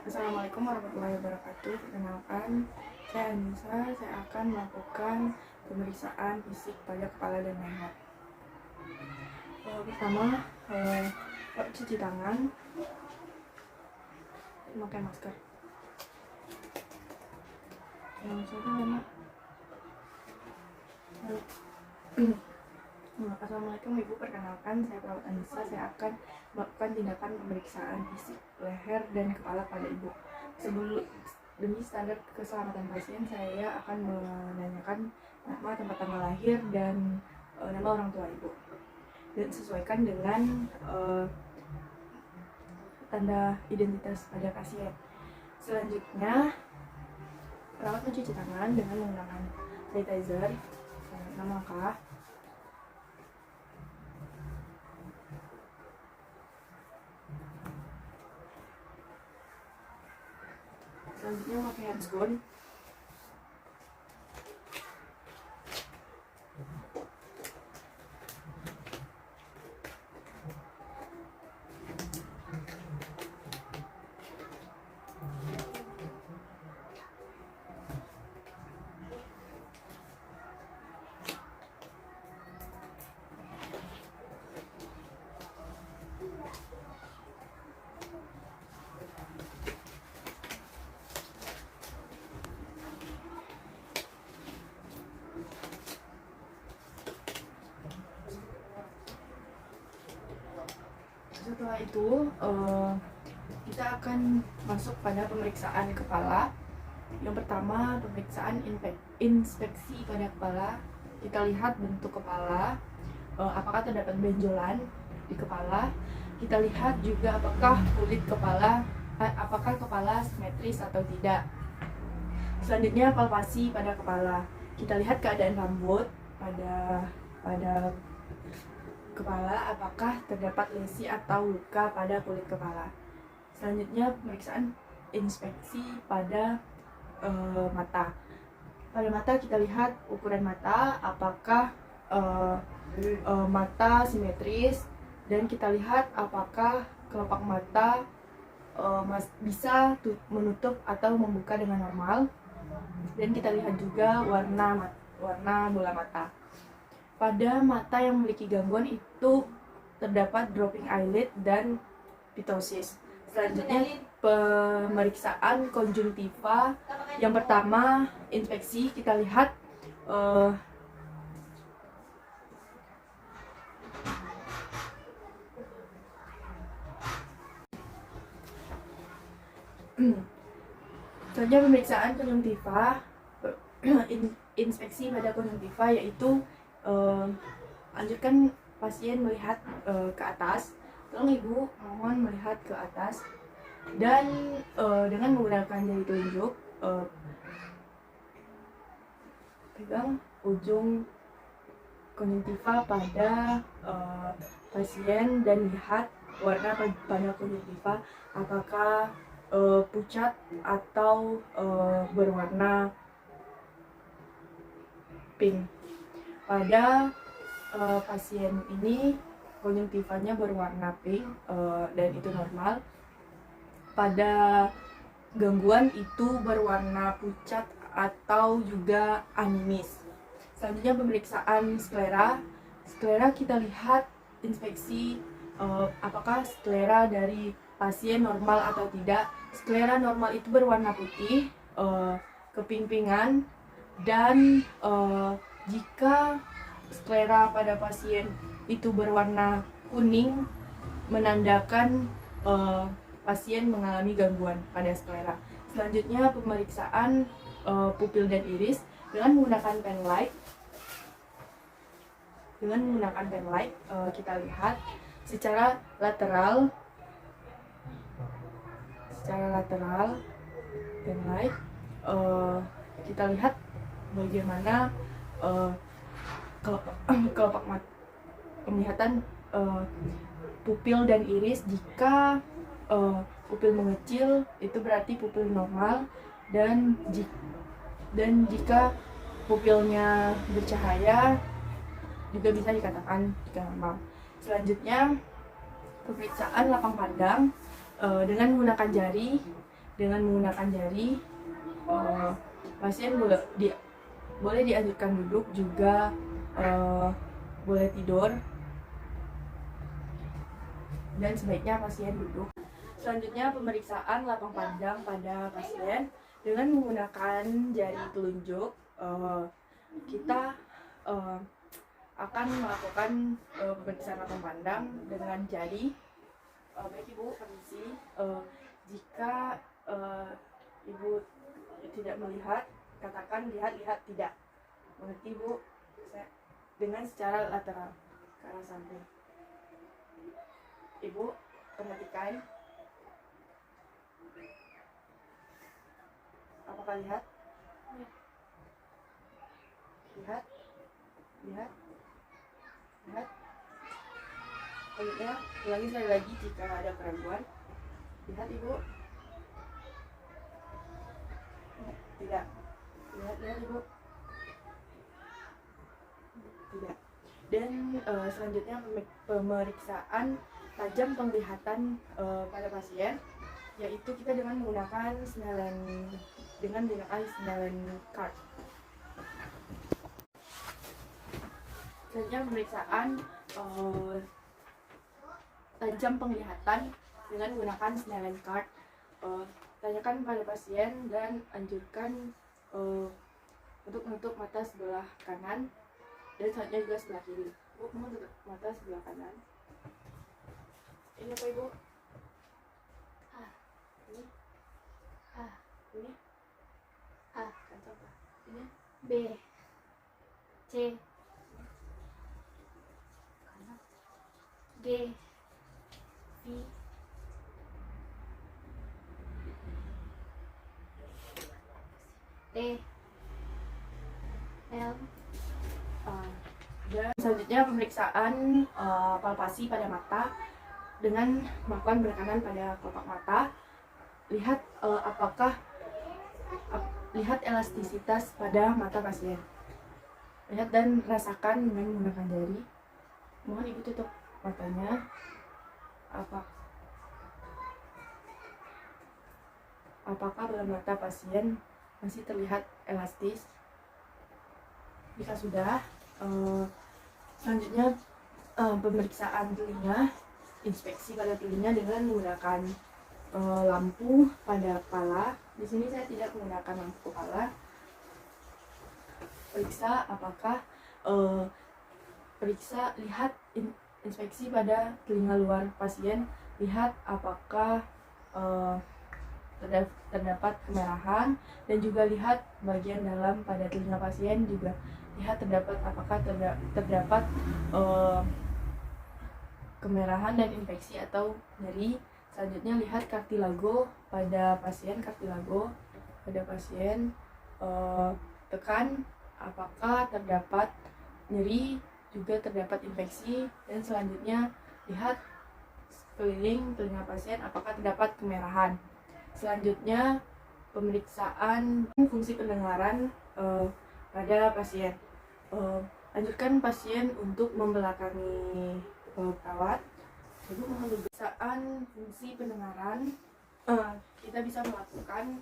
Assalamualaikum warahmatullahi wabarakatuh. Perkenalkan, saya Anissa. Saya akan melakukan pemeriksaan fisik pada kepala dan leher. Pertama, cuci tangan, memakai masker. Assalamualaikum Ibu, perkenalkan saya perawat Anissa. Saya akan melakukan tindakan pemeriksaan fisik leher dan kepala pada Ibu. Demi standar keselamatan pasien, saya akan menanyakan nama, tempat tanggal lahir, dan nama orang tua Ibu, dan sesuaikan dengan tanda identitas pada pasien. Selanjutnya, perawat mencuci tangan dengan menggunakan sanitizer 6 langkah. Selanjutnya memakai handscoon. Setelah itu, kita akan masuk pada pemeriksaan kepala. Yang pertama, pemeriksaan inspeksi pada kepala. Kita lihat bentuk kepala, apakah terdapat benjolan di kepala. Kita lihat juga apakah kulit kepala, apakah kepala simetris atau tidak. Selanjutnya, palpasi pada kepala. Kita lihat keadaan rambut pada kepala, apakah terdapat lesi atau luka pada kulit kepala. Selanjutnya, pemeriksaan inspeksi pada mata. Pada mata kita lihat ukuran mata, apakah mata simetris, dan kita lihat apakah kelopak mata bisa menutup atau membuka dengan normal. Dan kita lihat juga warna bola mata. Pada mata yang memiliki gangguan itu terdapat dropping eyelid dan ptosis. Selanjutnya, pemeriksaan konjungtiva. Yang pertama, inspeksi. Kita lihat selanjutnya pemeriksaan konjungtiva. Inspeksi pada konjungtiva yaitu anjurkan pasien melihat ke atas. Tolong Ibu mohon melihat ke atas, dan dengan menggunakan jari telunjuk pegang ujung konjungtiva pada pasien dan lihat warna pada konjungtiva, apakah pucat atau berwarna pink. Pada pasien ini konjungtivanya berwarna pink dan itu normal. Pada gangguan itu berwarna pucat atau juga animis. Selanjutnya, pemeriksaan sklera. Sklera kita lihat inspeksi apakah sklera dari pasien normal atau tidak. Sklera normal itu berwarna putih, keping-pingan, dan jika sklera pada pasien itu berwarna kuning, menandakan pasien mengalami gangguan pada sklera. Selanjutnya, pemeriksaan pupil dan iris dengan menggunakan pen light. Kita lihat secara lateral pen light. Kita lihat bagaimana kelopak mata, penglihatan pupil dan iris. Jika pupil mengecil itu berarti pupil normal, dan jika pupilnya bercahaya juga bisa dikatakan jika normal. Selanjutnya, pemeriksaan lapang pandang dengan menggunakan jari. dengan menggunakan jari. Pasien boleh dianjurkan duduk, juga boleh tidur, dan sebaiknya pasien duduk. Selanjutnya, pemeriksaan lapang pandang pada pasien dengan menggunakan jari telunjuk. Kita akan melakukan pemeriksaan lapang pandang dengan jari. Baik Ibu, permisi. Jika Ibu tidak melihat, katakan lihat tidak. Mengerti Bu? Dengan secara lateral ke arah samping. Ibu perhatikan. Apakah lihat? Lihat. Selanjutnya, ulangi sekali lagi jika ada keraguan. Lihat Ibu. Tidak. Lihat Ibu. Tidak. Dan selanjutnya pemeriksaan tajam penglihatan pada pasien, yaitu kita dengan menggunakan Snellen card. Selanjutnya pemeriksaan tajam penglihatan dengan menggunakan Snellen card. Tanyakan pada pasien dan anjurkan untuk menutup mata sebelah kanan dan selanjutnya juga sebelah kiri. Bu, mau tutup mata sebelah kanan. Ini apa Ibu? Ini. Ini. Kan apa? Ini. B, C, G, V, T, L. Dan selanjutnya pemeriksaan palpasi pada mata dengan melakukan penekanan pada kelopak mata. Lihat lihat elastisitas pada mata pasien. Lihat dan rasakan dengan menggunakan jari. Mohon Ibu tutup matanya. Apakah pada mata pasien masih terlihat elastis? Jika sudah, selanjutnya pemeriksaan telinga, inspeksi pada telinga dengan menggunakan lampu pada kepala. Di sini saya tidak menggunakan lampu kepala. Lihat inspeksi pada telinga luar pasien. Lihat apakah terdapat kemerahan, dan juga lihat bagian dalam pada telinga pasien, juga lihat apakah terdapat kemerahan dan infeksi atau nyeri. Selanjutnya lihat kartilago pada pasien. Tekan apakah terdapat nyeri, juga terdapat infeksi. Dan selanjutnya lihat sekeliling telinga pasien apakah terdapat kemerahan. Selanjutnya pemeriksaan fungsi pendengaran pada pasien. Anjurkan pasien untuk membelakangi perawat. Jadi pemeriksaan fungsi pendengaran, kita bisa melakukan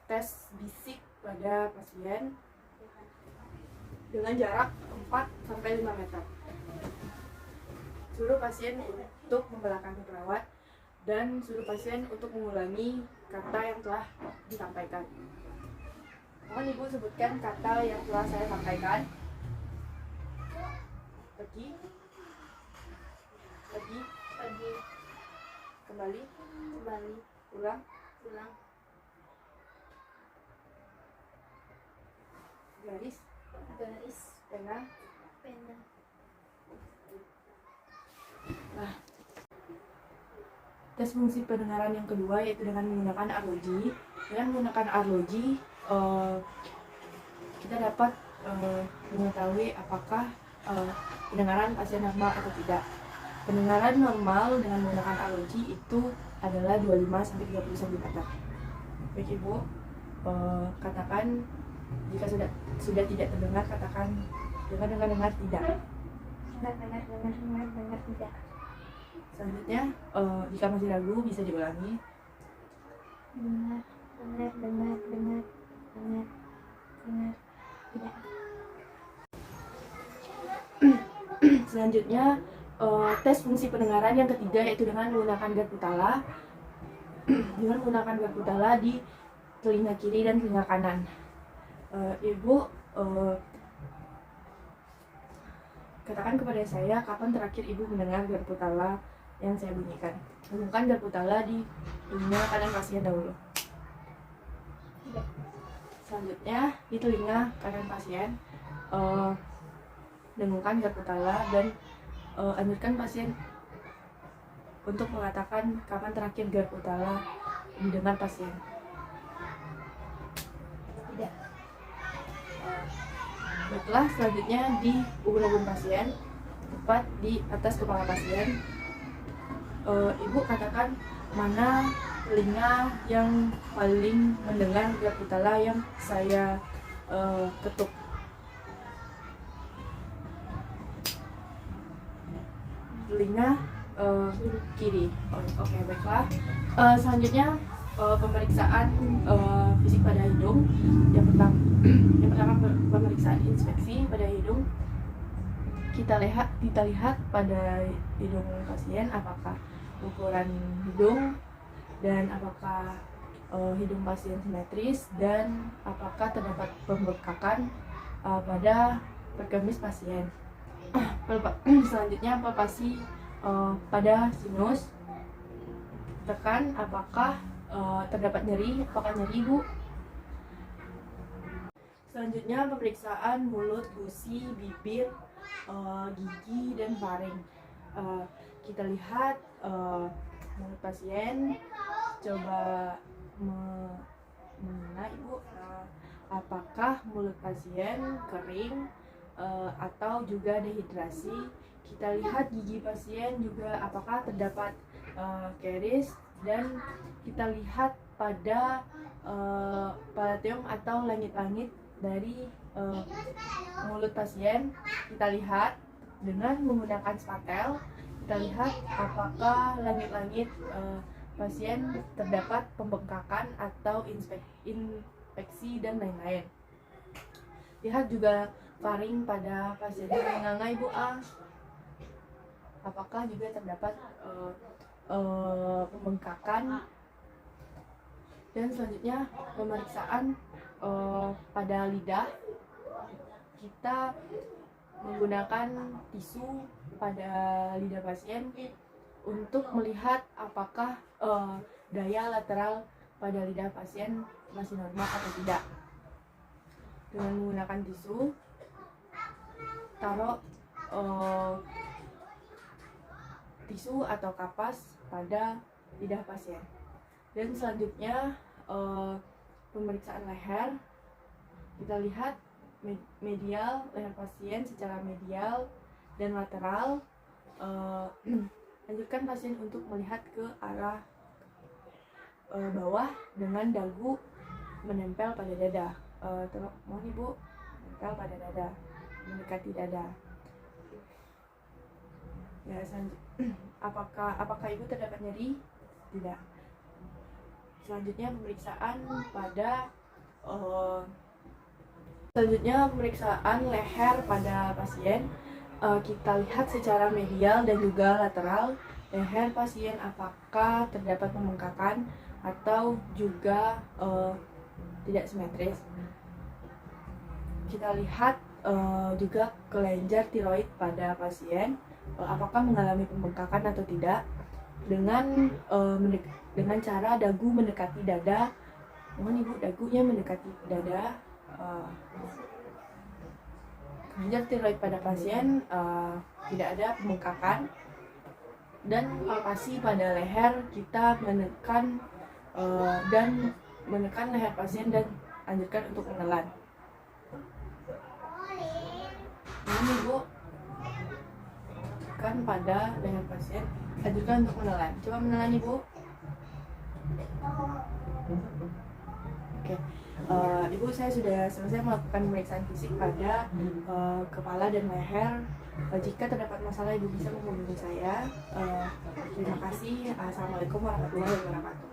tes bisik pada pasien dengan jarak 4-5 meter. Suruh pasien untuk membelakangi perawat dan suruh pasien untuk mengulangi kata yang telah disampaikan. Mohon Ibu sebutkan kata yang telah saya sampaikan. Pergi, kembali, ulang, garis, pena. Nah, tes fungsi pendengaran yang kedua yaitu dengan menggunakan arloji. Dengan menggunakan arloji, kita dapat mengetahui apakah pendengaran pasien normal atau tidak. Pendengaran normal dengan menggunakan arloji itu adalah 25-30 cm. Baik Ibu, katakan jika sudah tidak terdengar, katakan dengar tidak. Dengar tidak. Selanjutnya, jika masih ragu bisa diulangi. dengar, dengar, dengar, dengar, dengar, dengar, tidak. Selanjutnya tes fungsi pendengaran yang ketiga, yaitu dengan menggunakan garpu tala. Dengan menggunakan garpu tala di telinga kiri dan telinga kanan. Ibu katakan kepada saya kapan terakhir ibu mendengar garpu tala yang saya bunyikan. Hubungkan garpu tala di telinga kanan pasien dahulu. Selanjutnya di telinga kanan pasien, dengungkan garpu tala dan anjurkan pasien untuk mengatakan kapan terakhir garpu tala didengar pasien. Tidak. Baiklah, selanjutnya di ubun-ubun pasien, tepat di atas kepala pasien, ibu katakan mana telinga yang paling mendengar garpu tala yang saya ketuk. Telinga kiri. Oke, baiklah. Selanjutnya pemeriksaan fisik pada hidung. Yang pertama pemeriksaan inspeksi pada hidung. Kita lihat pada hidung pasien apakah ukuran hidung dan apakah hidung pasien simetris dan apakah terdapat pembengkakan pada pergamis pasien. Selanjutnya palpasi pada sinus. Tekan apakah terdapat nyeri, apakah nyeri, Bu? Selanjutnya pemeriksaan mulut, gusi, bibir, gigi, dan faring. Kita lihat mulut pasien, coba mengenai, Ibu, apakah mulut pasien kering atau juga dehidrasi. Kita lihat gigi pasien juga apakah terdapat karies, dan kita lihat pada palateum atau langit-langit dari mulut pasien. Kita lihat dengan menggunakan spatel, kita lihat apakah langit-langit pasien terdapat pembengkakan atau infeksi dan lain-lain. Lihat juga faring pada pasien yang menganga, Ibu A. Apakah juga terdapat pembengkakan. Dan selanjutnya pemeriksaan pada lidah. Kita menggunakan tisu pada lidah pasien untuk melihat apakah daya lateral pada lidah pasien masih normal atau tidak. Dengan menggunakan tisu, taruh tisu atau kapas pada lidah pasien. Dan selanjutnya pemeriksaan leher. Kita lihat medial, leher pasien secara medial dan lateral. Anjurkan pasien untuk melihat ke arah bawah dengan dagu menempel pada dada. Mohon Ibu, menempel pada dada, mendekati dada. Ya, apakah Ibu terdapat nyeri? Tidak. Selanjutnya pemeriksaan pada leher pada pasien. Kita lihat secara medial dan juga lateral leher pasien apakah terdapat pembengkakan atau juga tidak simetris. Kita lihat juga kelenjar tiroid pada pasien, apakah mengalami pembengkakan atau tidak, dengan cara dagu mendekati dada. Mohon Ibu, dagunya mendekati dada. Kelenjar tiroid pada pasien tidak ada pembengkakan. Dan palpasi pada leher, kita menekan leher pasien dan anjurkan untuk menelan. Ini Ibu, tekan pada leher pasien, anjurkan untuk menelan. Coba menelan Ibu. Oke. Ibu, saya sudah selesai melakukan pemeriksaan fisik pada kepala dan leher. Jika terdapat masalah, Ibu bisa menghubungi saya. Terima kasih. Assalamualaikum warahmatullahi wabarakatuh.